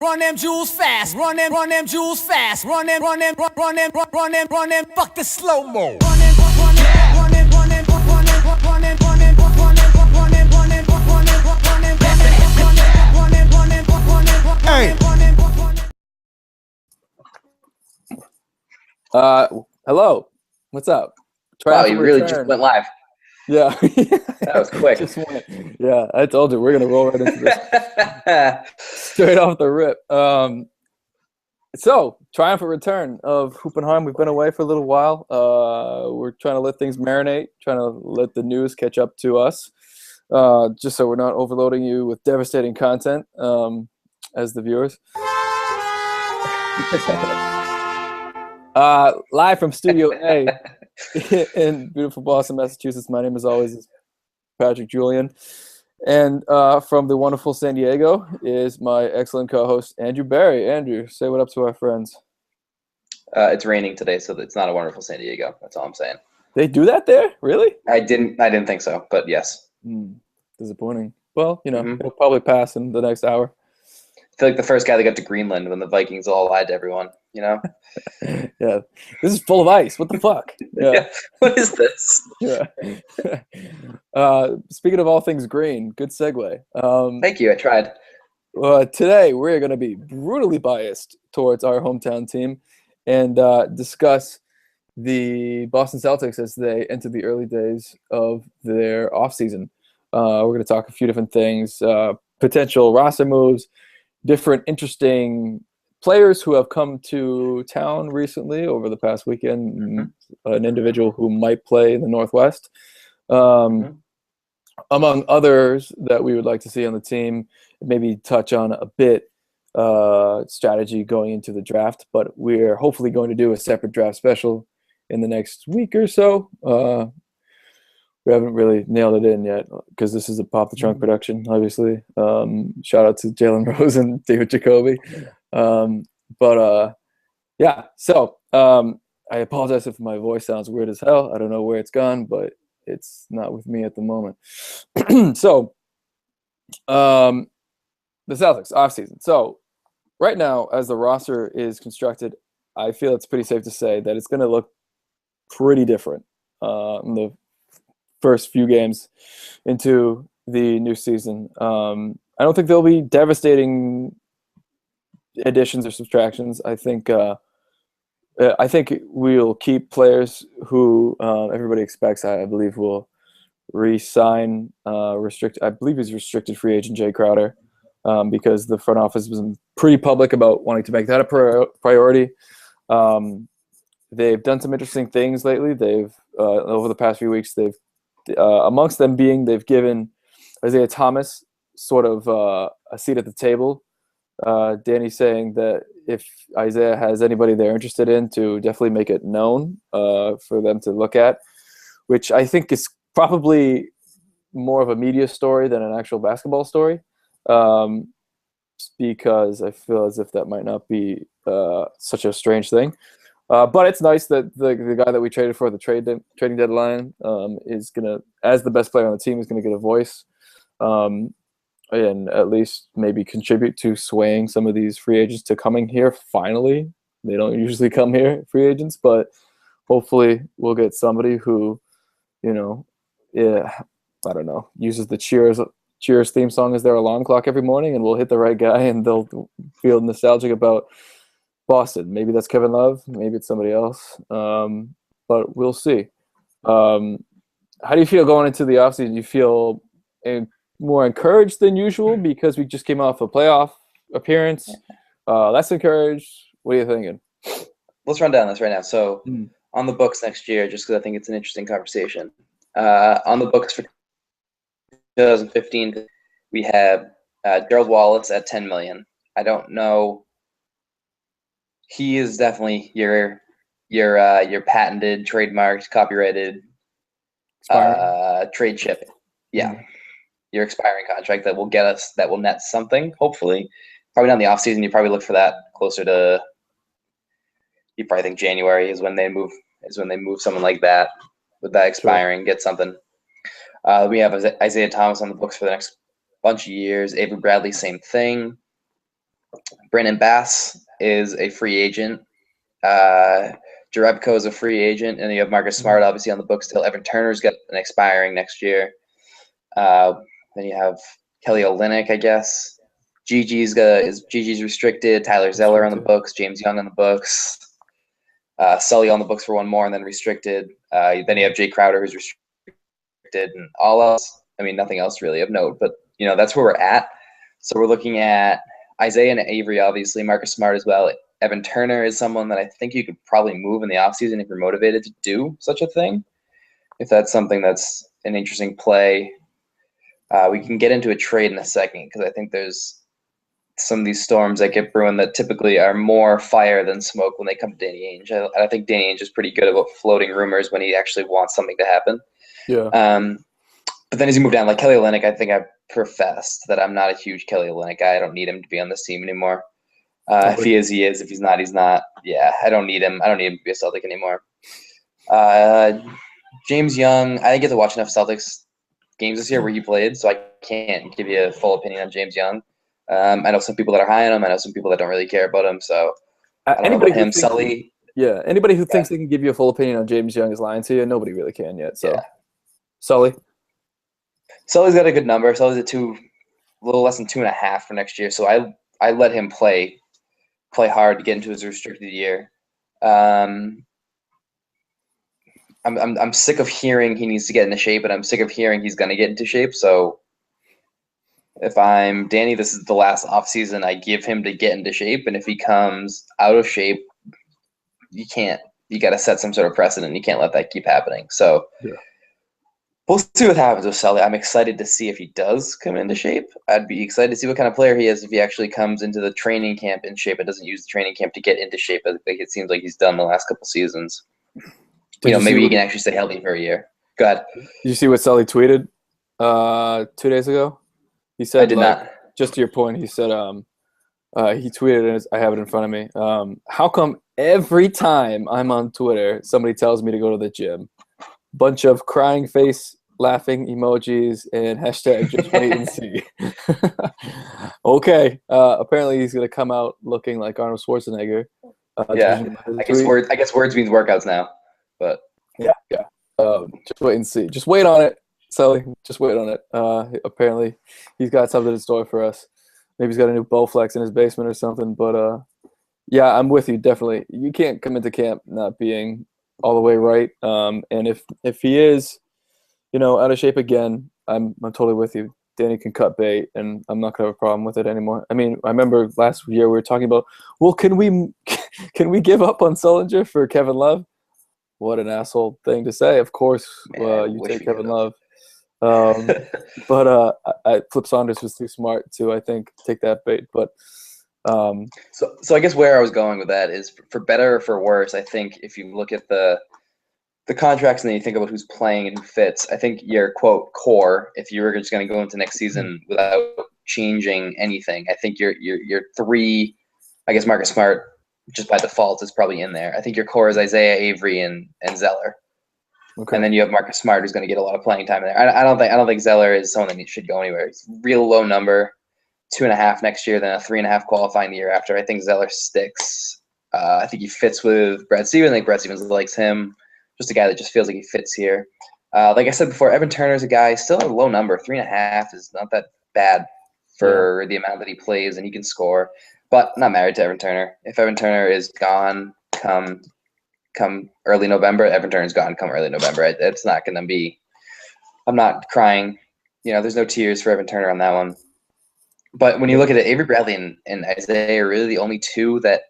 Run them Julz fast. Run them Julz fast. Run them, fuck the slow mo. Hey. Hello. What's up? Wow, you really just went live. Yeah. That was quick. Yeah, I told you we're gonna roll right into this straight off the rip. So triumphant return of Hoopenheim. We've been away for a little while. We're trying to let things marinate, trying to let the news catch up to us, just so we're not overloading you with devastating content as the viewers. Live from Studio A in beautiful Boston, Massachusetts. My name, as always, is Patrick Julian. And from the wonderful San Diego is my excellent co-host, Andrew Barry. Andrew, say what up to our friends. It's raining today, so it's not a wonderful San Diego. That's all I'm saying. They do that there? Really? I didn't think so, but yes. Disappointing. Well, it'll probably pass in the next hour. I feel like the first guy that got to Greenland when the Vikings all lied to everyone, Yeah. This is full of ice. What the fuck? Yeah. What is this? Yeah. Speaking of all things green, good segue. Thank you. I tried. Today, we're going to be brutally biased towards our hometown team and discuss the Boston Celtics as they enter the early days of their offseason. We're going to talk a few different things, potential roster moves, different interesting players who have come to town recently over the past weekend, an individual who might play in the Northwest, among others that we would like to see on the team, maybe touch on a bit strategy going into the draft, but we're hopefully going to do a separate draft special in the next week or so. We haven't really nailed it in yet because this is a Pop the Trunk production, obviously. Shout out to Jalen Rose and David Jacoby. So I apologize if my voice sounds weird as hell. I don't know where it's gone, but it's not with me at the moment. So the Celtics offseason. So right now, as the roster is constructed, I feel it's pretty safe to say that it's going to look pretty different in the first few games into the new season. I don't think there'll be devastating additions or subtractions. I think we'll keep players who everybody expects. I believe will re-sign I believe he's restricted free agent Jay Crowder because the front office was pretty public about wanting to make that a priority. They've done some interesting things lately. They've over the past few weeks, they've amongst them being they've given Isaiah Thomas sort of a seat at the table. Danny saying that if Isaiah has anybody they're interested in, to definitely make it known for them to look at, which I think is probably more of a media story than an actual basketball story, because I feel as if that might not be such a strange thing. But it's nice that the guy that we traded for the trading deadline is gonna, as the best player on the team, is gonna get a voice, and at least maybe contribute to swaying some of these free agents to coming here. Finally, they don't usually come here, free agents, but hopefully we'll get somebody who, I don't know, uses the Cheers theme song as their alarm clock every morning, and we'll hit the right guy, and they'll feel nostalgic about Boston. Maybe that's Kevin Love. Maybe it's somebody else. But we'll see. How do you feel going into the offseason? Do you feel more encouraged than usual because we just came off a playoff appearance? Less encouraged? What are you thinking? Let's run down this right now. So on the books next year, just because I think it's an interesting conversation. On the books for 2015, we have Gerald Wallace at $10 million. I don't know. He is definitely your patented, trademarked, copyrighted trade chip. Yeah. Your expiring contract that will get us, that will net something, hopefully. Probably not in the offseason. You probably look for that closer to, you probably think January is when they move someone like that with that expiring, get something. We have Isaiah Thomas on the books for the next bunch of years. Avery Bradley, same thing. Brandon Bass is a free agent. Jerebko is a free agent, and you have Marcus Smart obviously on the books still. Evan Turner's got an expiring next year. Then you have Kelly Olynyk, I guess. Gigi's restricted. Tyler Zeller on the books. James Young on the books. Sully on the books for one more, and then restricted. Then you have Jay Crowder, who's restricted, and all else. I mean, nothing else really of note, but that's where we're at. So we're looking at Isaiah and Avery, obviously, Marcus Smart as well. Evan Turner is someone that I think you could probably move in the offseason if you're motivated to do such a thing. If that's something that's an interesting play. We can get into a trade in a second because I think there's some of these storms that get brewing that typically are more fire than smoke when they come to Danny Ainge. I think Danny Ainge is pretty good about floating rumors when he actually wants something to happen. Yeah. But then as you move down, like Kelly Olynyk, I think I've professed that I'm not a huge Kelly Olynyk guy. I don't need him to be on this team anymore. If he is, he is. If he's not, he's not. Yeah, I don't need him. I don't need him to be a Celtic anymore. James Young, I didn't get to watch enough Celtics games this year where he played, so I can't give you a full opinion on James Young. I know some people that are high on him. I know some people that don't really care about him. So I don't know about him. Sully. Yeah, anybody who thinks they can give you a full opinion on James Young is lying to you. Nobody really can yet. So, Sully's got a good number. Sully's a little less than 2.5 for next year. So I let him play hard to get into his restricted year. I'm sick of hearing he needs to get into shape, and I'm sick of hearing he's going to get into shape. So if I'm Danny, this is the last offseason I give him to get into shape, and if he comes out of shape, you got to set some sort of precedent. You can't let that keep happening. So we'll see what happens with Sully. I'm excited to see if he does come into shape. I'd be excited to see what kind of player he is if he actually comes into the training camp in shape and doesn't use the training camp to get into shape. I think it seems like he's done the last couple seasons. Maybe he can actually stay healthy for a year. Go ahead. Did you see what Sully tweeted 2 days ago? He said, I did not. Just to your point, he said, he tweeted, and I have it in front of me. How come every time I'm on Twitter, somebody tells me to go to the gym? Bunch of crying face, laughing emojis, and hashtag just wait and see. Okay. Apparently he's going to come out looking like Arnold Schwarzenegger. I guess words means workouts now. But yeah. Just wait and see. Just wait on it, Sully. Just wait on it. Apparently he's got something in store for us. Maybe he's got a new Bowflex in his basement or something. But yeah, I'm with you, definitely. You can't come into camp not being all the way right. And if he is, out of shape again, I'm totally with you. Danny can cut bait, and I'm not gonna have a problem with it anymore. I mean, I remember last year we were talking about, well, can we give up on Sullinger for Kevin Love? What an asshole thing to say. Of course, you take Kevin Love. But Flip Saunders was too smart to, I think, take that bait. But so I guess where I was going with that is for better or for worse. I think if you look at the contracts and then you think about who's playing and who fits, I think your quote core, if you were just going to go into next season without changing anything, I think your three, I guess Marcus Smart just by default is probably in there. I think your core is Isaiah, Avery, and Zeller. Okay. And then you have Marcus Smart, who's going to get a lot of playing time in there. I don't think Zeller is someone that should go anywhere. It's a real low number, 2.5 next year, then a 3.5 qualifying the year after. I think Zeller sticks. I think he fits with Brad Stevens. I think Brad Stevens likes him. Just a guy that just feels like he fits here. Like I said before, Evan Turner is a guy, still a low number. 3.5 is not that bad for the amount that he plays, and he can score. But I'm not married to Evan Turner. If Evan Turner is gone come early November, Evan Turner's gone come early November. It's not going to be – I'm not crying. There's no tears for Evan Turner on that one. But when you look at it, Avery Bradley and Isaiah are really the only two that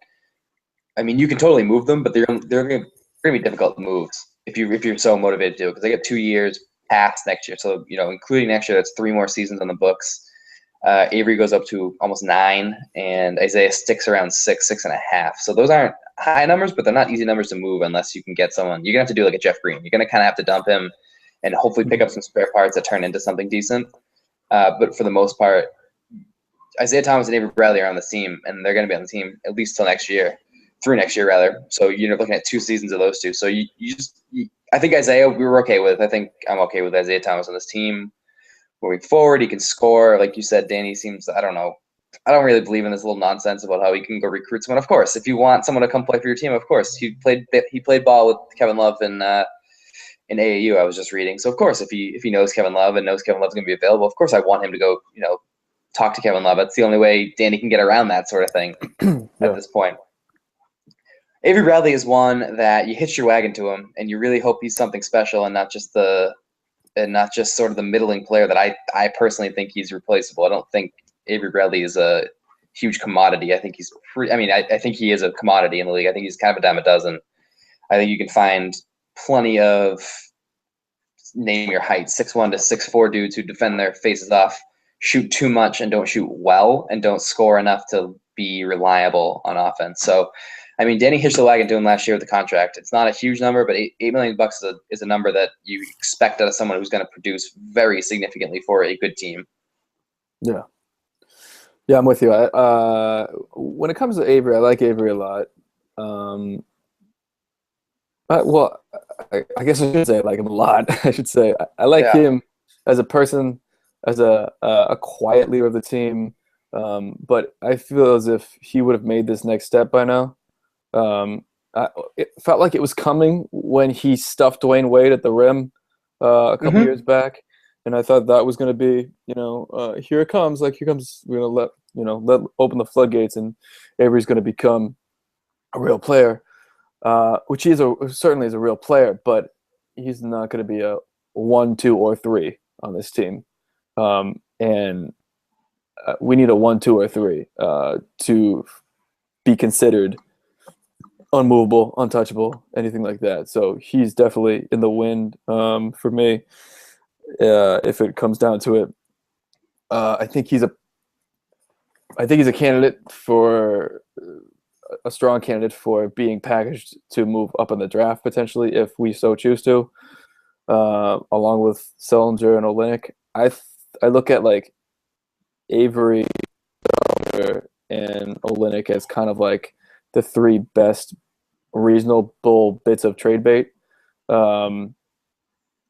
– I mean, you can totally move them, but they're going to be difficult moves if you're so motivated to do it, because they get 2 years past next year. So, including next year, that's 3 more seasons on the books. Avery goes up to almost 9, and Isaiah sticks around 6.5. So those aren't high numbers, but they're not easy numbers to move unless you can get someone. You're going to have to do like a Jeff Green. You're going to kind of have to dump him and hopefully pick up some spare parts that turn into something decent. But for the most part, Isaiah Thomas and Avery Bradley are on the team, and they're going to be on the team at least till next year. Through next year, rather. So you're looking at 2 seasons of those two. So I think Isaiah, we were okay with. I think I'm okay with Isaiah Thomas on this team. Moving forward, he can score. Like you said, Danny seems, I don't know, I don't really believe in this little nonsense about how he can go recruit someone. Of course, if you want someone to come play for your team, of course. He played ball with Kevin Love in AAU. I was just reading. So of course, if he knows Kevin Love and knows Kevin Love's going to be available, of course I want him to go, talk to Kevin Love. That's the only way Danny can get around that sort of thing at this point. Avery Bradley is one that you hitch your wagon to him, and you really hope he's something special and not just sort of the middling player that I personally think he's replaceable. I don't think Avery Bradley is a huge commodity. I think he's I think he is a commodity in the league. I think he's kind of a dime a dozen. I think you can find plenty of, name your height, 6'1" to 6'4" dudes who defend their faces off, shoot too much and don't shoot well, and don't score enough to be reliable on offense. So, Danny hitched the wagon to him last year with the contract. It's not a huge number, but $8 million is a number that you expect out of someone who's going to produce very significantly for a good team. Yeah. Yeah, I'm with you. When it comes to Avery, I like Avery a lot. I guess I should say I like him a lot. I should say I like him as a person, as a quiet leader of the team. But I feel as if he would have made this next step by now. It felt like it was coming when he stuffed Dwayne Wade at the rim a couple years back, and I thought that was going to be, here it comes. Like, here comes, we're going to let open the floodgates, and Avery's going to become a real player, which he certainly is a real player, but he's not going to be a 1, 2, or 3 on this team, and we need a 1, 2, or 3 to be considered unmovable, untouchable, anything like that. So he's definitely in the wind for me. If it comes down to it, I think he's a candidate for a strong candidate for being packaged to move up in the draft potentially if we so choose to, along with Sullinger and Olynyk. I look at like Avery and Olynyk as kind of like the 3 best reasonable bits of trade bait.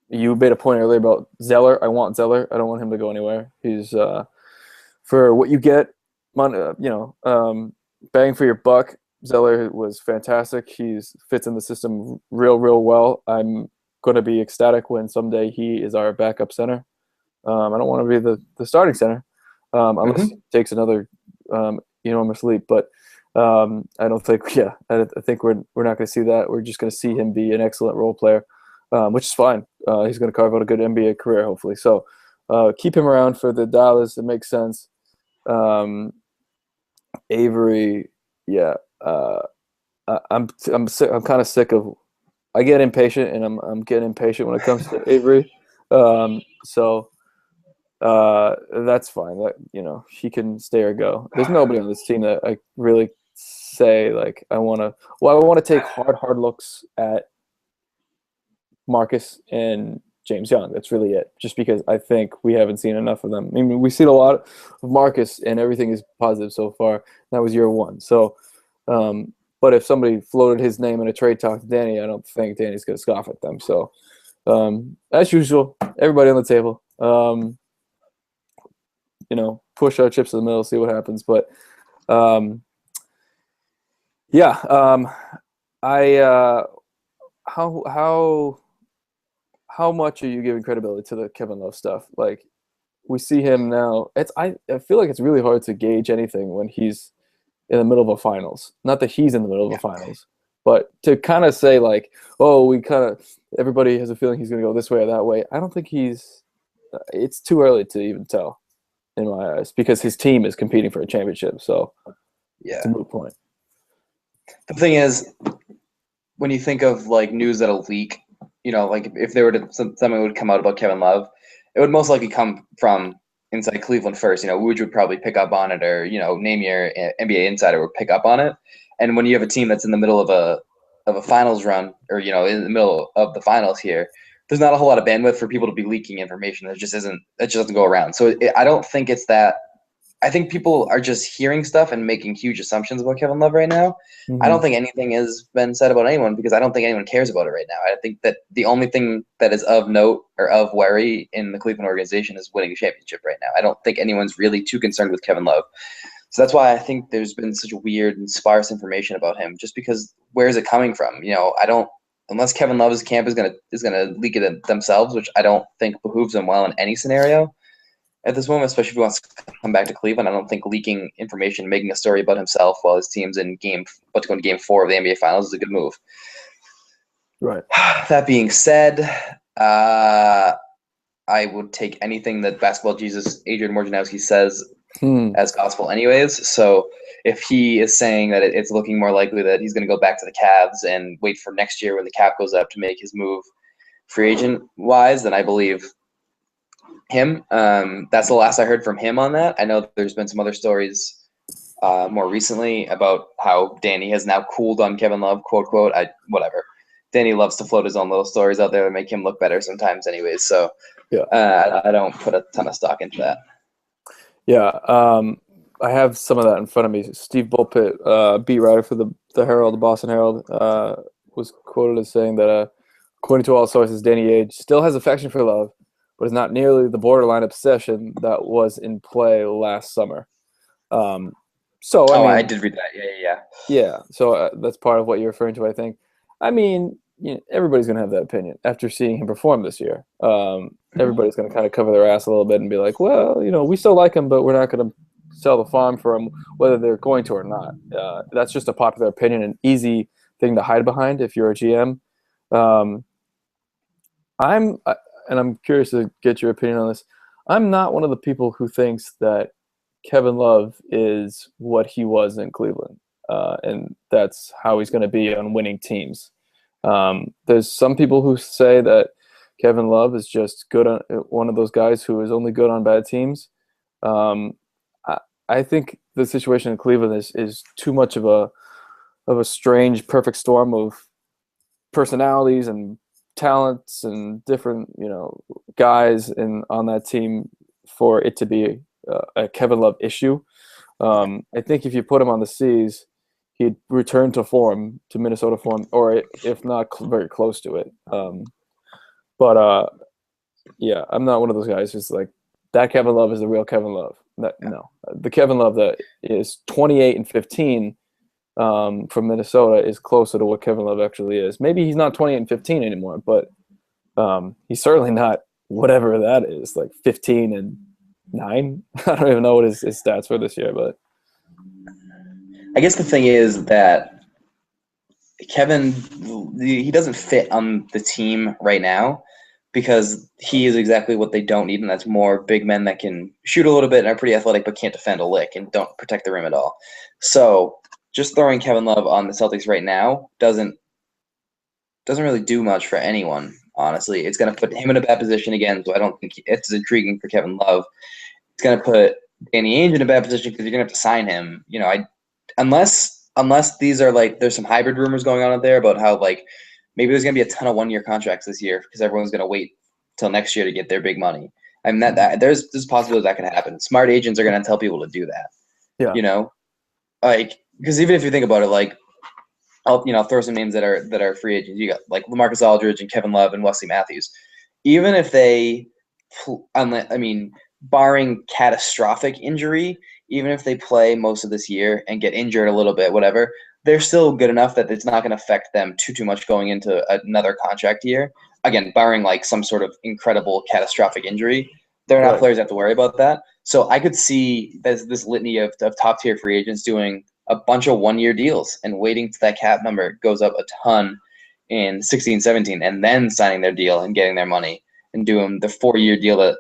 You made a point earlier about Zeller. I want Zeller. I don't want him to go anywhere. He's for what you get, bang for your buck. Zeller was fantastic. He fits in the system real well. I'm going to be ecstatic when someday he is our backup center. I don't want to be the starting center unless he takes another enormous leap. But I don't think, I think we're not going to see that. We're just going to see him be an excellent role player, which is fine. He's going to carve out a good NBA career, hopefully. So keep him around for the dollars. It makes sense. Avery, I'm kind of sick of. I get impatient, and I'm getting impatient when it comes to Avery. So that's fine. That he can stay or go. There's nobody on this team that I really say like I want to take hard looks at Marcus and James Young. That's really it. Just because I think we haven't seen enough of them. We've seen a lot of Marcus, and everything is positive so far. That was year 1. So, but if somebody floated his name in a trade talk to Danny, I don't think Danny's going to scoff at them. So, as usual, everybody on the table. Push our chips in the middle, see what happens. But, how much are you giving credibility to the Kevin Love stuff? Like, we see him now. I feel like it's really hard to gauge anything when he's in the middle of a finals. Not that he's in the middle of a finals, but to kind of say like, oh, everybody has a feeling he's going to go this way or that way. I don't think it's too early to even tell in my eyes because his team is competing for a championship. So it's a moot point. The thing is, when you think of like news that'll leak, like if there were something would come out about Kevin Love, it would most likely come from inside Cleveland first. Woj would probably pick up on it, or name your NBA insider would pick up on it. And when you have a team that's in the middle of a finals run, or in the middle of the finals here, there's not a whole lot of bandwidth for people to be leaking information. That just doesn't go around. So I don't think it's that. I think people are just hearing stuff and making huge assumptions about Kevin Love right now. Mm-hmm. I don't think anything has been said about anyone because I don't think anyone cares about it right now. I think that the only thing that is of note or of worry in the Cleveland organization is winning a championship right now. I don't think anyone's really too concerned with Kevin Love. So that's why I think there's been such weird and sparse information about him. Just because where is it coming from? I don't unless Kevin Love's camp is gonna leak it themselves, which I don't think behooves them well in any scenario at this moment, especially if he wants to come back to Cleveland. I don't think leaking information, making a story about himself while his team's about to go into Game 4 of the NBA Finals is a good move. Right. That being said, I would take anything that Basketball Jesus Adrian Wojnarowski says as gospel anyways. So if he is saying that it's looking more likely that he's going to go back to the Cavs and wait for next year when the cap goes up to make his move free agent wise, then I believe him. That's the last I heard from him on that. I know there's been some other stories more recently about how Danny has now cooled on Kevin Love, quote, quote. Whatever. Danny loves to float his own little stories out there that make him look better sometimes anyways. So I don't put a ton of stock into that. Yeah, I have some of that in front of me. Steve Bulpett, beat writer for the Herald, the Boston Herald, was quoted as saying that, according to all sources, Danny Ainge still has affection for Love, but is not nearly the borderline obsession that was in play last summer. I did read that. Yeah. Yeah, so that's part of what you're referring to, I think. I mean, everybody's going to have that opinion after seeing him perform this year. Everybody's going to kind of cover their ass a little bit and be like, well, we still like him, but we're not going to sell the farm for him, whether they're going to or not. That's just a popular opinion, an easy thing to hide behind if you're a GM. I'm curious to get your opinion on this. I'm not one of the people who thinks that Kevin Love is what he was in Cleveland, and that's how he's going to be on winning teams. There's some people who say that Kevin Love is just good on one of those guys who is only good on bad teams. I think the situation in Cleveland is too much of a strange perfect storm of personalities and talents and different guys on that team for it to be a Kevin Love issue. I think if you put him on the C's, he'd return to Minnesota form, or if not very close to it. Yeah, I'm not one of those guys who's like, that Kevin Love is the real Kevin Love. No, the Kevin Love that is 28 and 15 from Minnesota is closer to what Kevin Love actually is. Maybe he's not 28 and 15 anymore, but he's certainly not whatever that is, like 15 and 9. I don't even know what his stats were this year, but I guess the thing is that Kevin, he doesn't fit on the team right now because he is exactly what they don't need, and that's more big men that can shoot a little bit and are pretty athletic but can't defend a lick and don't protect the rim at all. So just throwing Kevin Love on the Celtics right now doesn't really do much for anyone, honestly. It's going to put him in a bad position again, so I don't think it's as intriguing for Kevin Love. It's going to put Danny Ainge in a bad position because you're going to have to sign him. Unless these are there's some hybrid rumors going on out there about how maybe there's going to be a ton of one-year contracts this year because everyone's going to wait till next year to get their big money. I mean that there's possibility that can happen. Smart agents are going to tell people to do that. yeah, Because even if you think about it, I'll throw some names that are free agents. You got LaMarcus Aldridge and Kevin Love and Wesley Matthews. Even if they, barring catastrophic injury, even if they play most of this year and get injured a little bit, whatever, they're still good enough that it's not going to affect them too much going into another contract year. Again, barring some sort of incredible catastrophic injury, they're not players that have to worry about that. So I could see this litany of top tier free agents doing a bunch of one-year deals and waiting till that cap number goes up a ton in 16, 17, and then signing their deal and getting their money and doing the 4-year deal that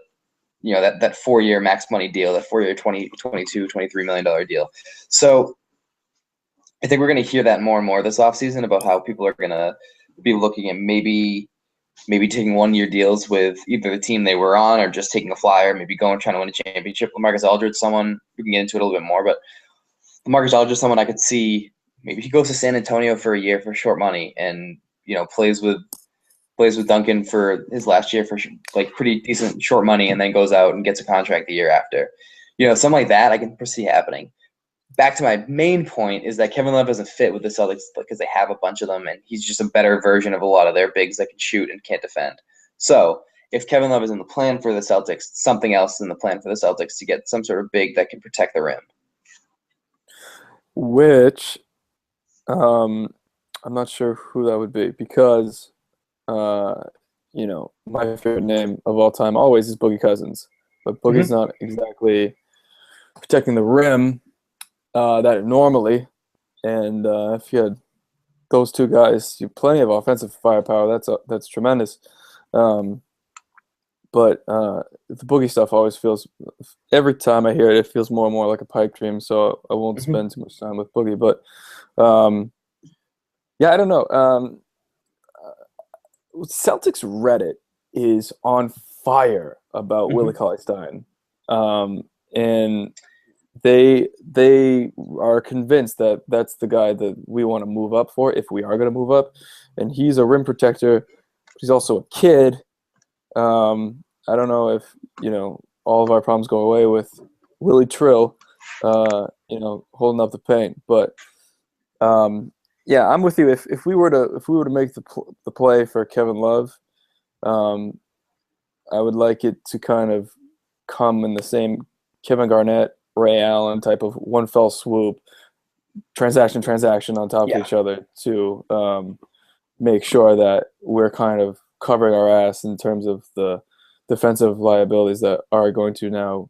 that 4-year max money deal, that 4-year $22, $23 million deal. So I think we're going to hear that more and more this offseason about how people are going to be looking at maybe taking 1-year deals with either the team they were on or just taking a flyer, maybe trying to win a championship. LaMarcus Aldridge, someone we can get into it a little bit more, but LaMarcus Aldridge, someone I could see maybe he goes to San Antonio for a year for short money and plays with Duncan for his last year for pretty decent short money and then goes out and gets a contract the year after. Something like that I can foresee happening. Back to my main point is that Kevin Love doesn't fit with the Celtics because they have a bunch of them and he's just a better version of a lot of their bigs that can shoot and can't defend. So if Kevin Love is in the plan for the Celtics, something else in the plan for the Celtics to get some sort of big that can protect the rim. which I'm not sure who that would be because uh, my favorite name of all time always is Boogie Cousins, but Boogie's Mhm. not exactly protecting the rim that normally. And if you had those two guys, you have plenty of offensive firepower. That's tremendous. Um, but the Boogie stuff always feels. Every time I hear it, it feels more and more like a pipe dream. So I won't Mhm. spend too much time with Boogie. But yeah, I don't know. Celtics Reddit is on fire about Willie Mhm. Cauley-Stein, and they are convinced that that's the guy that we want to move up for if we are going to move up, and he's a rim protector. But he's also a kid. I don't know if all of our problems go away with Willie Trill, holding up the paint, but um, yeah, I'm with you. If we were to make the play for Kevin Love, um, I would like it to kind of come in the same Kevin Garnett, Ray Allen type of one fell swoop, transaction on top of Yeah. each other to make sure that we're kind of covering our ass in terms of the defensive liabilities that are going to now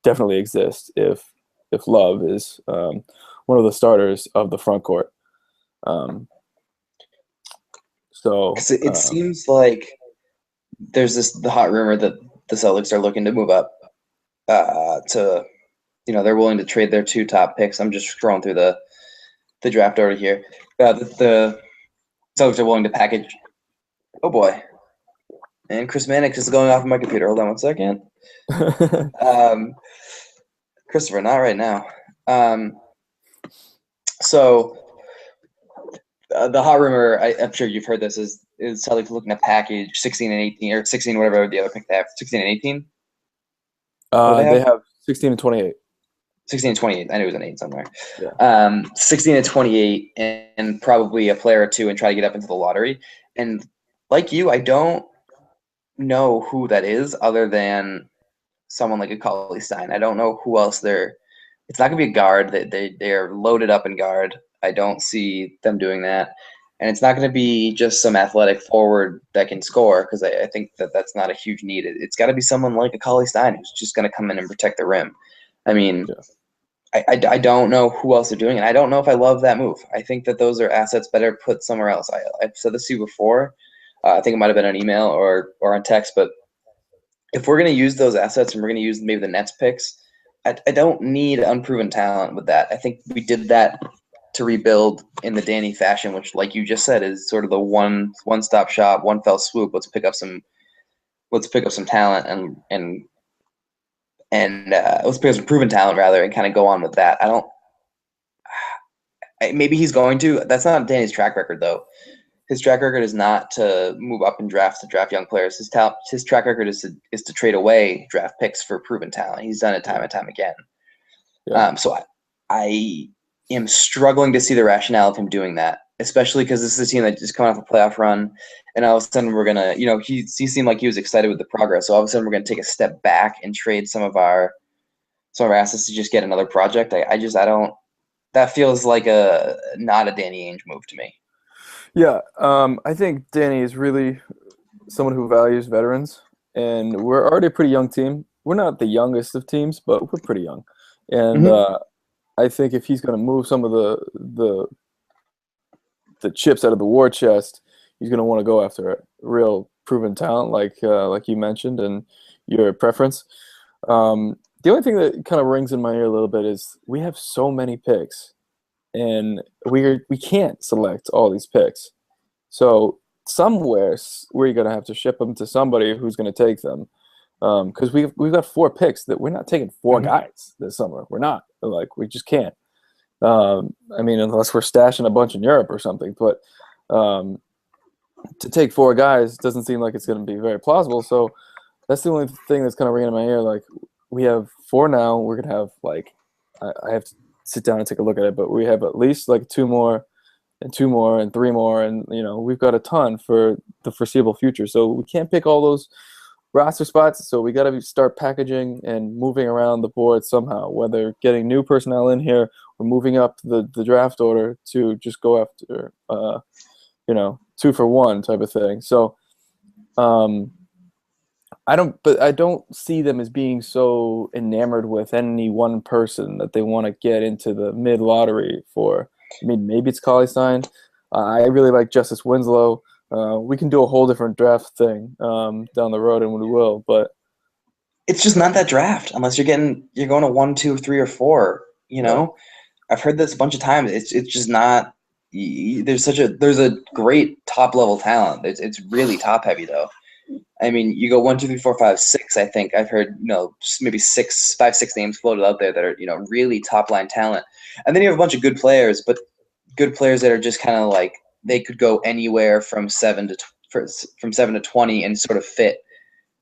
definitely exist if Love is one of the starters of the front court. Um, so Because it seems like there's the hot rumor that the Celtics are looking to move up to they're willing to trade their two top picks. I'm just scrolling through the draft order here. The Celtics are willing to package. Oh boy, and Chris Mannix is going off of my computer. Hold on one second. Um, Christopher, not right now. Um, so the hot rumor, I'm sure you've heard this, is Celtics looking to package 16 and 18 or 16 whatever the other pick they have, 16 and 18. What do they they have? have 16 and 28. 16 and 28. I knew it was an 8 somewhere. Yeah. 16 and 28 and probably a player or two and try to get up into the lottery. And like you, I don't know who that is other than someone like a Cauley Stein. I don't know who else they're. It's not going to be a guard. They are loaded up in guard. I don't see them doing that. And it's not going to be just some athletic forward that can score because I think that's not a huge need. It's got to be someone like a Cauley Stein who's just going to come in and protect the rim. I mean, Yeah. I don't know who else they're doing, and I don't know if I love that move. I think that those are assets better put somewhere else. I've said this to you before. I think it might have been on email or on text, but if we're going to use those assets and we're going to use maybe the Nets picks, I don't need unproven talent with that. I think we did that to rebuild in the Danny fashion, which, like you just said, is sort of the one stop shop, one fell swoop. Let's pick up some talent and let's pick up some proven talent rather, and kind of go on with that. I don't. Maybe he's going to. That's not Danny's track record, though. His track record is not to move up in drafts to draft young players. His track record is to trade away draft picks for proven talent. He's done it time and time again. Yeah. So I am struggling to see the rationale of him doing that, especially because this is a team that just coming off a playoff run, and all of a sudden we're gonna, he seemed like he was excited with the progress. So all of a sudden we're gonna take a step back and trade some of our assets to just get another project. I don't. That feels like a not a Danny Ainge move to me. Yeah, I think Danny is really someone who values veterans, and we're already a pretty young team. We're not the youngest of teams, but we're pretty young. And Mm-hmm. I think if he's going to move some of the chips out of the war chest, he's going to want to go after real proven talent, like you mentioned, and your preference. The only thing that kind of rings in my ear a little bit is we have so many picks, and we can't select all these picks. So somewhere we're going to have to ship them to somebody who's going to take them. Because we've got 4 picks that we're not taking 4 Mm-hmm. guys this summer. We're not. Like, we just can't. I mean, unless we're stashing a bunch in Europe or something. But to take 4 guys doesn't seem like it's going to be very plausible. So that's the only thing that's kind of ringing in my ear. Like, we have 4 now. We're going to have, like, I have to sit down and take a look at it, but we have at least like 2 more and 2 more and 3 more. And, we've got a ton for the foreseeable future. So we can't pick all those roster spots. So we got to start packaging and moving around the board somehow, whether getting new personnel in here or moving up the draft order to just go after, 2-for-1 type of thing. So I don't see them as being so enamored with any one person that they want to get into the mid lottery for. I mean, maybe it's Cauley-Stein. I really like Justice Winslow. We can do a whole different draft thing down the road, and we will. But it's just not that draft unless you're going to 1, 2, 3, or 4. I've heard this a bunch of times. It's just not. There's a great top level talent. It's really top heavy though. I mean, you go 1, 2, 3, 4, 5, 6. I think I've heard maybe 5, 6 names floated out there that are really top line talent, and then you have a bunch of good players, but good players that are just kind of like they could go anywhere from 7 to 20 and sort of fit.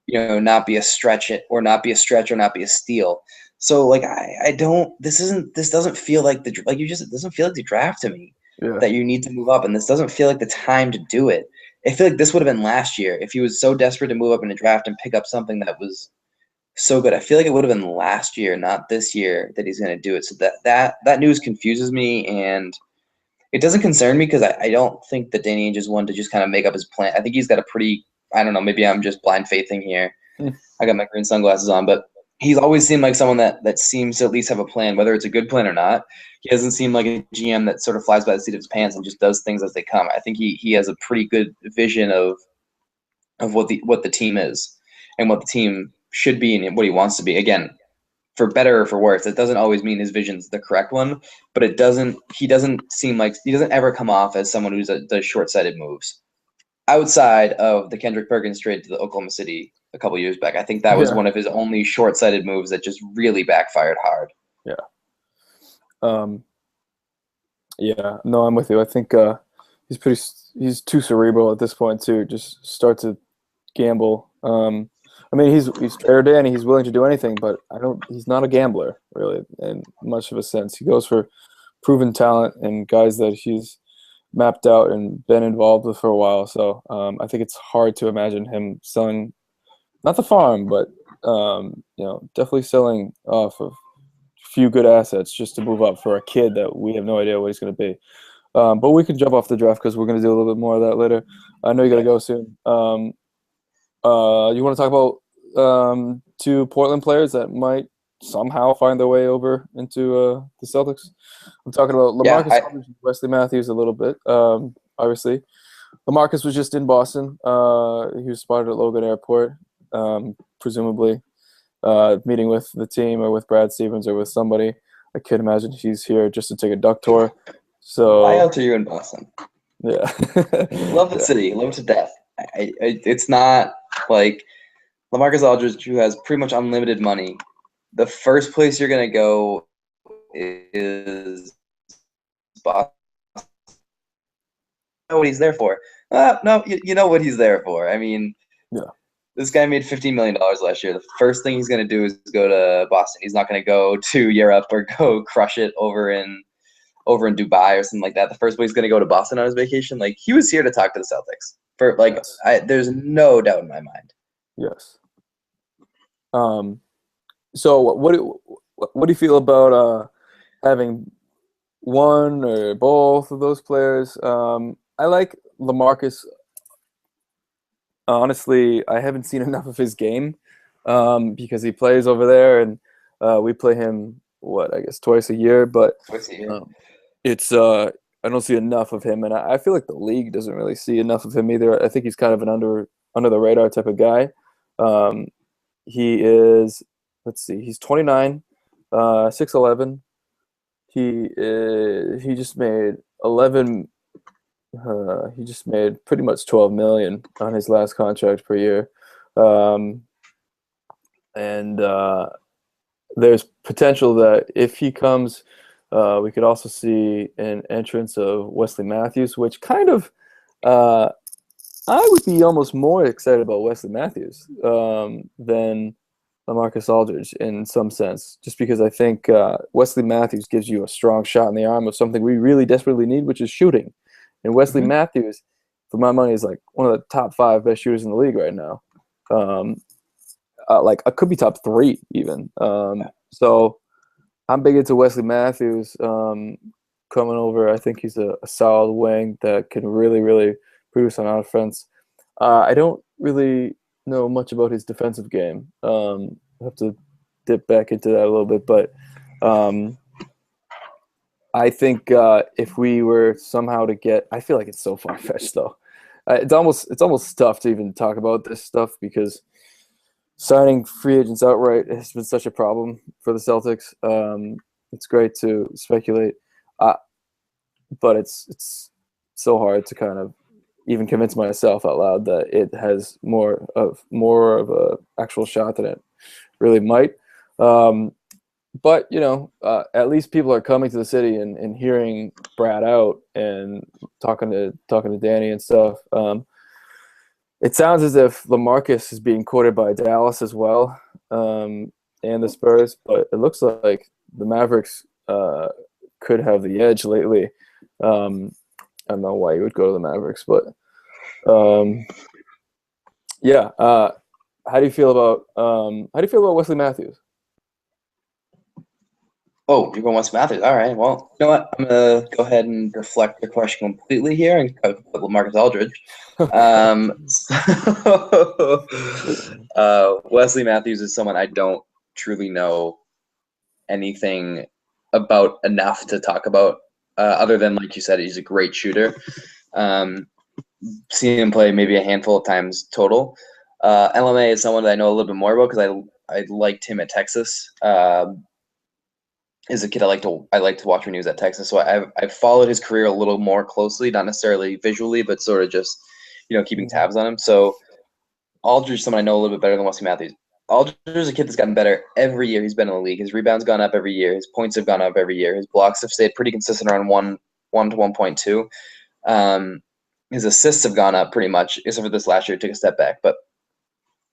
Not be a stretch or not be a steal. So like this doesn't feel like it doesn't feel like the draft to me. yeah. That you need to move up, and this doesn't feel like the time to do it. I feel like this would have been last year if he was so desperate to move up in the draft and pick up something that was so good. I feel like it would have been last year, not this year, that he's going to do it. So that news confuses me, and it doesn't concern me because I don't think that Danny Ainge is one to just kind of make up his plan. I think he's got a pretty – I don't know, maybe I'm just blind faithing here. I got my green sunglasses on, but he's always seemed like someone that seems to at least have a plan, whether it's a good plan or not. He doesn't seem like a GM that sort of flies by the seat of his pants and just does things as they come. I think he has a pretty good vision of what the team is and what the team should be and what he wants to be. Again, for better or for worse, it doesn't always mean his vision's the correct one, but he doesn't ever come off as someone who does short-sighted moves. Outside of the Kendrick Perkins trade to the Oklahoma City a couple years back, I think that was one of his only short-sighted moves that just really backfired hard. Yeah. No, I'm with you. I think he's too cerebral at this point too. Just start to gamble. I mean, he's fair Danny. He's willing to do anything, but he's not a gambler really in much of a sense. He goes for proven talent and guys that he's mapped out and been involved with for a while. So I think it's hard to imagine him selling, not the farm, but definitely selling off of a few good assets just to move up for a kid that we have no idea what he's going to be. But we can jump off the draft because we're going to do a little bit more of that later. I know you got to go soon. You want to talk about 2 Portland players that might somehow find their way over into the Celtics? I'm talking about LaMarcus Aldridge and Wesley Matthews a little bit. Obviously, LaMarcus was just in Boston. He was spotted at Logan Airport, presumably meeting with the team or with Brad Stevens or with somebody. I can't imagine he's here just to take a duck tour. So why else are you in Boston? Yeah, love the city, love it to death. It's not like LaMarcus Aldridge, who has pretty much unlimited money. The first place you're gonna go is Boston. You know what he's there for? No, you know what he's there for. I mean, this guy made $15 million last year. The first thing he's gonna do is go to Boston. He's not gonna go to Europe or go crush it over in Dubai or something like that. The first place he's gonna go to Boston on his vacation. Like, he was here to talk to the Celtics. For there's no doubt in my mind. Yes. So what do you feel about having one or both of those players? I like LaMarcus. Honestly, I haven't seen enough of his game because he plays over there, and we play him twice a year. But it's I don't see enough of him, and I feel like the league doesn't really see enough of him either. I think he's kind of an under the radar type of guy. He is, he's 29, 6'11". He just made 11. He just made pretty much $12 million on his last contract per year, and there's potential that if he comes, we could also see an entrance of Wesley Matthews, which kind of I would be almost more excited about Wesley Matthews than LaMarcus Aldridge in some sense, just because I think Wesley Matthews gives you a strong shot in the arm of something we really desperately need, which is shooting. And Wesley Matthews, for my money, is like one of the top 5 best shooters in the league right now. like could be top 3 even. So I'm big into Wesley Matthews coming over. I think he's a solid wing that can really produce on offense. I don't really know much about his defensive game. I have to dip back into that a little bit, but I think if we were somehow to get, I feel like it's so far fetched though. It's almost tough to even talk about this stuff because signing free agents outright has been such a problem for the Celtics. It's great to speculate, but it's so hard to kind of even convince myself out loud that it has more of a actual shot than it really might. But at least people are coming to the city and hearing Brad out and talking to Danny and stuff. It sounds as if LaMarcus is being courted by Dallas as well, and the Spurs. But it looks like the Mavericks could have the edge lately. I don't know why you would go to the Mavericks, but yeah. How do you feel about Wesley Matthews? Oh, you're going Wes Matthews. All right. Well, you know what? I'm gonna go ahead and deflect the question completely here and put LaMarcus Aldridge. Wesley Matthews is someone I don't truly know anything about enough to talk about, other than, like you said, he's a great shooter. Seen him play maybe a handful of times total. LMA is someone that I know a little bit more about because I liked him at Texas. As a kid, I like to watch when he was at Texas. So I've followed his career a little more closely, not necessarily visually, but sort of just keeping tabs on him. So Aldridge is someone I know a little bit better than Wesley Matthews. Aldridge is a kid that's gotten better every year he's been in the league. His rebounds gone up every year. His points have gone up every year. His blocks have stayed pretty consistent around 1 to 1.2. His assists have gone up pretty much, except for this last year, he took a step back. But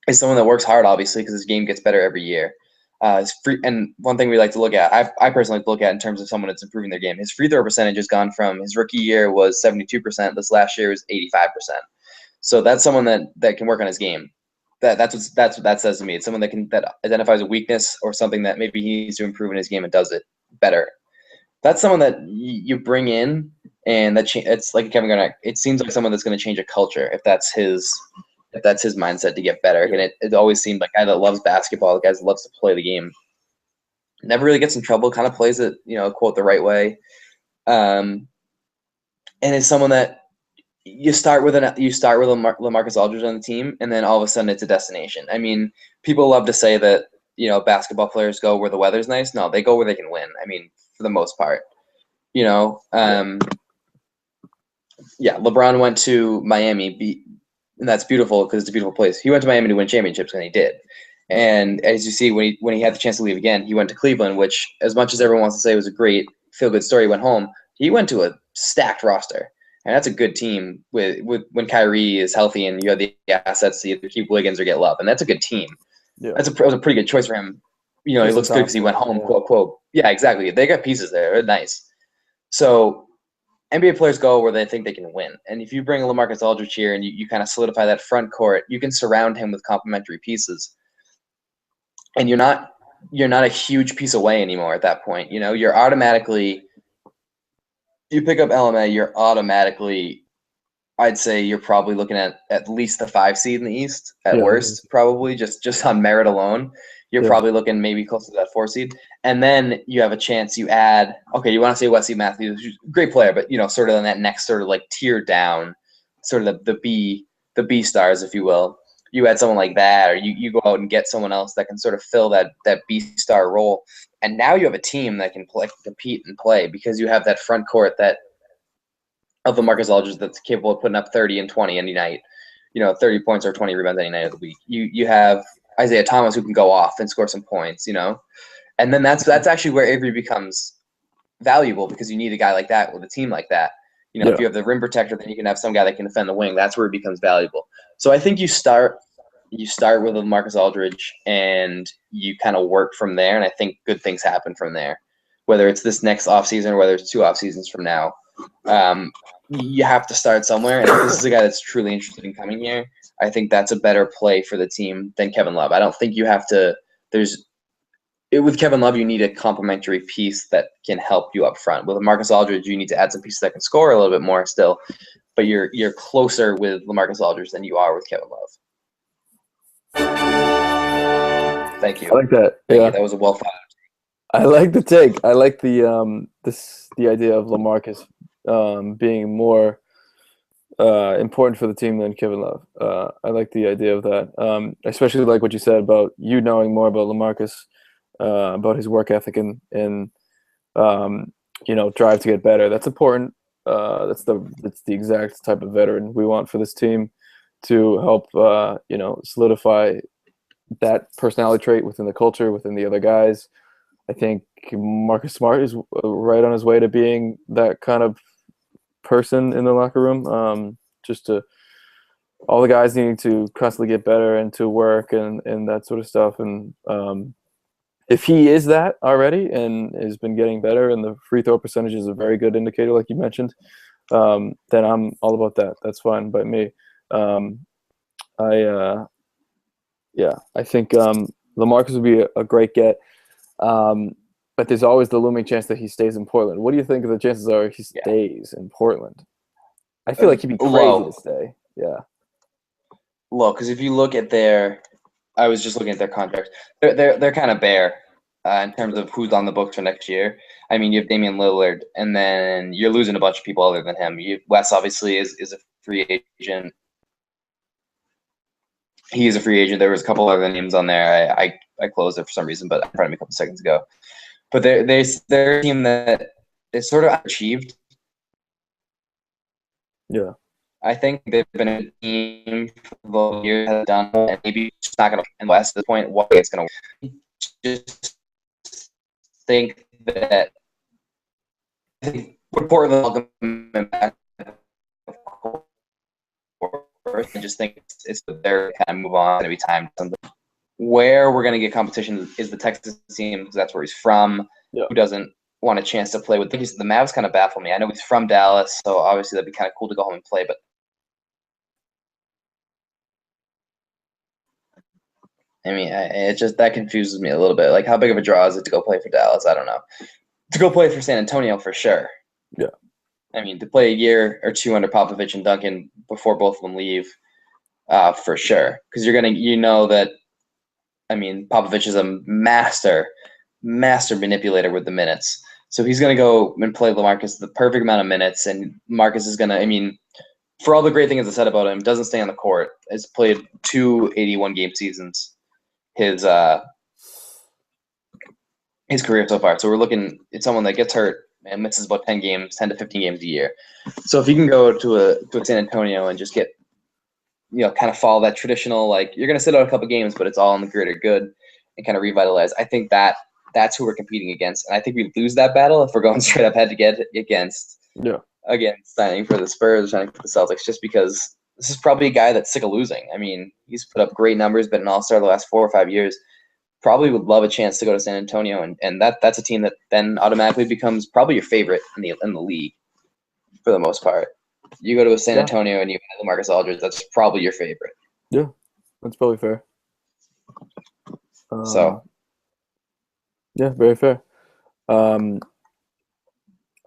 he's someone that works hard, obviously, because his game gets better every year. And one thing we like to look at, I personally like to look at in terms of someone that's improving their game. His free throw percentage has gone from his rookie year was 72%. This last year was 85%. So that's someone that can work on his game. That's what that says to me. It's someone that identifies a weakness or something that maybe he needs to improve in his game and does it better. That's someone that you bring in, and it's like Kevin Garnett. It seems like someone that's going to change a culture if that's his mindset to get better. And it always seemed like a guy that loves basketball, the guy that loves to play the game, never really gets in trouble, kind of plays it, quote, the right way. And is someone that you start with LaMarcus Aldridge on the team, and then all of a sudden it's a destination. I mean, people love to say that, basketball players go where the weather's nice. No, they go where they can win. I mean, for the most part, yeah, LeBron went to Miami, and that's beautiful because it's a beautiful place. He went to Miami to win championships, and he did. And as you see, when he had the chance to leave again, he went to Cleveland, which, as much as everyone wants to say it was a great feel-good story, he went home. He went to a stacked roster, and that's a good team with when Kyrie is healthy and you have the assets to either keep Wiggins or get Love, and that's a good team. Yeah. That was a pretty good choice for him. He looks good because he went home, quote, quote. Yeah, exactly. They got pieces there. They're nice. So NBA players go where they think they can win. And if you bring LaMarcus Aldridge here and you kind of solidify that front court, you can surround him with complementary pieces. And you're not a huge piece away anymore at that point. You're automatically – you pick up LMA, you're automatically – I'd say you're probably looking at least the 5 seed in the East at worst, probably just on merit alone. You're probably looking maybe close to that 4 seed. And then you have a chance you add – okay, you want to say Wesley Matthews, great player, but, sort of in that next sort of like tier down, sort of the B stars, if you will. You add someone like that, or you go out and get someone else that can sort of fill that B star role. And now you have a team that can compete and play because you have that front court of LaMarcus Aldridge that's capable of putting up 30 and 20 any night, 30 points or 20 rebounds any night of the week. You have Isaiah Thomas who can go off and score some points, and then that's actually where Avery becomes valuable because you need a guy like that with a team like that. If you have the rim protector, then you can have some guy that can defend the wing. That's where it becomes valuable. So I think you start with LaMarcus Aldridge and you kind of work from there, and I think good things happen from there. Whether it's this next offseason or whether it's 2 off seasons from now, you have to start somewhere. And if this is a guy that's truly interested in coming here, I think that's a better play for the team than Kevin Love. I don't think you have to. With Kevin Love, you need a complementary piece that can help you up front. With LaMarcus Aldridge, you need to add some pieces that can score a little bit more still. But you're closer with LaMarcus Aldridge than you are with Kevin Love. Thank you. I like that. Thank Yeah, you. That was a well thought out. I like the take. I like the idea of LaMarcus being more important for the team than Kevin Love. I like the idea of that, especially like what you said about you knowing more about LaMarcus, about his work ethic and drive to get better. That's important. That's the exact type of veteran we want for this team to help solidify that personality trait within the culture, within the other guys. I think Marcus Smart is right on his way to being that kind of person in the locker room. All the guys needing to constantly get better and to work and that sort of stuff. And if he is that already and has been getting better, and the free throw percentage is a very good indicator, like you mentioned, then I'm all about that. That's fine by me. I think LaMarcus would be a great get. But there's always the looming chance that he stays in Portland. What do you think the chances are he stays in Portland? I feel like he'd be crazy to stay. Yeah. Low, because if you look at I was just looking at their contracts. They're kind of bare in terms of who's on the books for next year. I mean, you have Damian Lillard, and then you're losing a bunch of people other than him. Wes obviously is a free agent. He is a free agent. There was a couple other names on there. I closed it for some reason, but I tried me a couple seconds ago. But they're a team that is sort of achieved. Yeah. I think they've been a team for the years has done, and maybe it's not going to. And West at this point, what it's going to just think that would Portland welcome him back, and just think it's their kind of move on. It's going to be time. Something where we're going to get competition is the Texas team, because that's where he's from. Yeah. Who doesn't want a chance to play with? The Mavs kind of baffle me. I know he's from Dallas, so obviously that'd be kind of cool to go home and play, but. I mean, that confuses me a little bit. Like, how big of a draw is it to go play for Dallas? I don't know. To go play for San Antonio, for sure. Yeah. I mean, to play a year or two under Popovich and Duncan before both of them leave, for sure. Because that. I mean, Popovich is a master manipulator with the minutes. So he's going to go and play LaMarcus the perfect amount of minutes, and Marcus is going to. I mean, for all the great things I said about him, doesn't stay on the court. Has played 2 81-game seasons. His career so far. So we're looking at someone that gets hurt and misses about 10 to 15 games a year. So if you can go to a San Antonio and just get, kind of follow that traditional, like, you're going to sit out a couple games, but it's all in the greater good, and kind of revitalize. I think that's who we're competing against. And I think we lose that battle if we're going straight up head to get against signing for the Spurs, signing for the Celtics, just because this is probably a guy that's sick of losing. I mean, he's put up great numbers, been an all-star the last 4 or 5 years. Probably would love a chance to go to San Antonio, and that's a team that then automatically becomes probably your favorite in the league for the most part. You go to a San Antonio and you have LaMarcus Aldridge, that's probably your favorite. Yeah, that's probably fair. Yeah, very fair. I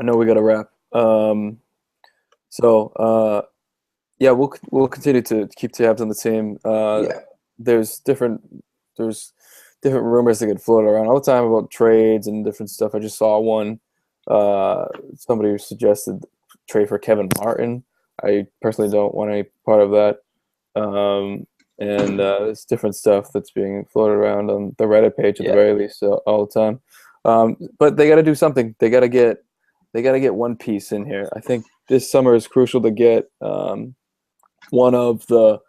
know we got to wrap. We'll continue to keep tabs on the team. There's different rumors that get floated around all the time about trades and different stuff. I just saw one. Somebody who suggested trade for Kevin Martin. I personally don't want any part of that. There's different stuff that's being floated around on the Reddit page at the very least all the time. But they got to do something. They got to get one piece in here. I think this summer is crucial to get one of the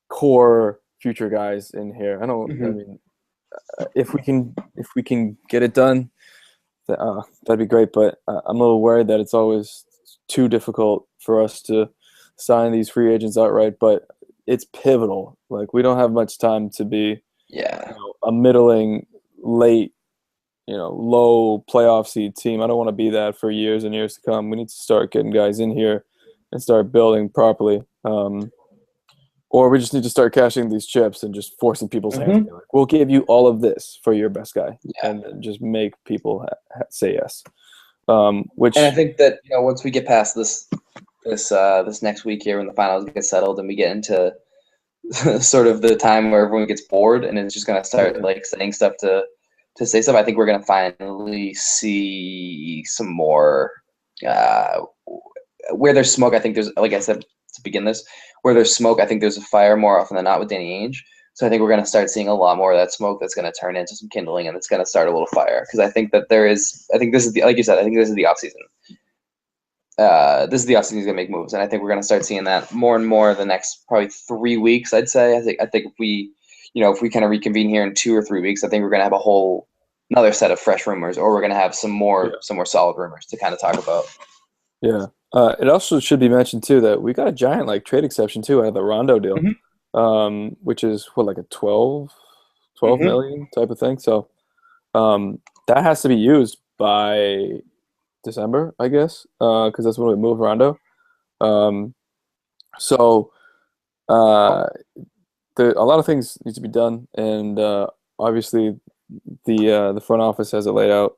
core future guys in here. I mean, if we can get it done, that'd be great. But I'm a little worried that it's always too difficult for us to sign these free agents outright. But it's pivotal. Like, we don't have much time to be a middling, late, low playoff seed team. I don't want to be that for years and years to come. We need to start getting guys in here and start building properly. or we just need to start cashing these chips and just forcing people's hands. Like, we'll give you all of this for your best guy, and then just make people say yes. Which, and I think that once we get past this next week here, when the finals get settled and we get into sort of the time where everyone gets bored and it's just going to start like saying stuff to say stuff, I think we're going to finally see some more where there's smoke. I think there's, like I said to begin this, where there's smoke, I think there's a fire more often than not with Danny Ainge. So I think we're going to start seeing a lot more of that smoke that's going to turn into some kindling, and it's going to start a little fire. Because I think that this is like you said, I think this is the offseason. This is the offseason he's going to make moves, and I think we're going to start seeing that more and more the next probably 3 weeks, I'd say. I think if we kind of reconvene here in 2 or 3 weeks, I think we're going to have another set of fresh rumors, or we're going to have some more solid rumors to kind of talk about. Yeah. It also should be mentioned too that we got a giant like trade exception too out of the Rondo deal, which is like a 12 million type of thing. So that has to be used by December, I guess, because that's when we move Rondo. So a lot of things need to be done, and obviously the front office has it laid out,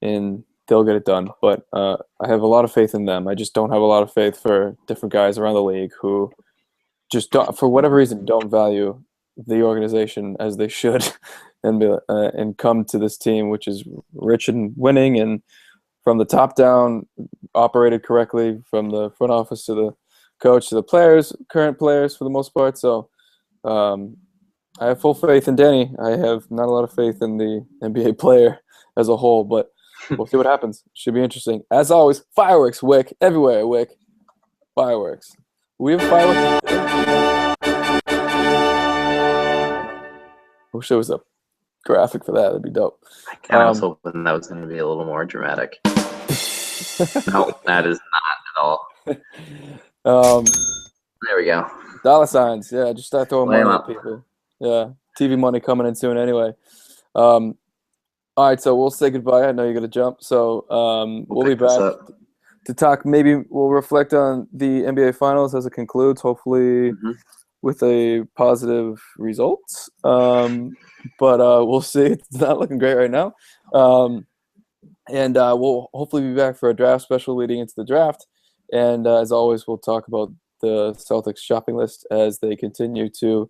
and they'll get it done. But I have a lot of faith in them. I just don't have a lot of faith for different guys around the league who just don't, for whatever reason, don't value the organization as they should, and come to this team which is rich and winning, and from the top down, operated correctly, from the front office to the coach to the players, current players for the most part. So I have full faith in Danny. I have not a lot of faith in the NBA player as a whole, but we'll see what happens. Should be interesting. As always, fireworks, Wick, everywhere, Wick. Fireworks. We have fireworks. I wish there was a graphic for that. That'd be dope. I kind of was hoping that was going to be a little more dramatic. No, that is not at all. There we go. Dollar signs. Yeah, just start throwing Lay 'em money at up. people. Yeah, TV money coming in soon anyway. All right, so we'll say goodbye. I know you're going to jump. So we'll be pick this back up. to talk. Maybe we'll reflect on the NBA Finals as it concludes, hopefully with a positive result. But we'll see. It's not looking great right now. And we'll hopefully be back for a draft special leading into the draft. And as always, we'll talk about the Celtics shopping list as they continue to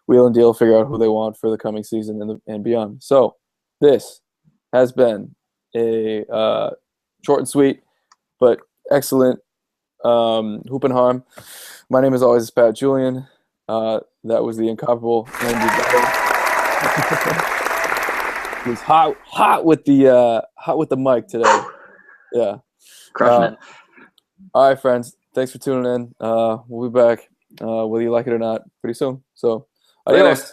wheel and deal, figure out who they want for the coming season and beyond. So this has been a short and sweet, but excellent Hoop and Harm. My name is always Pat Julian. That was the incomparable Andy Bell. He's hot with the mic today. Yeah, Crushing it. All right, friends. Thanks for tuning in. We'll be back, whether you like it or not, pretty soon. So, adios.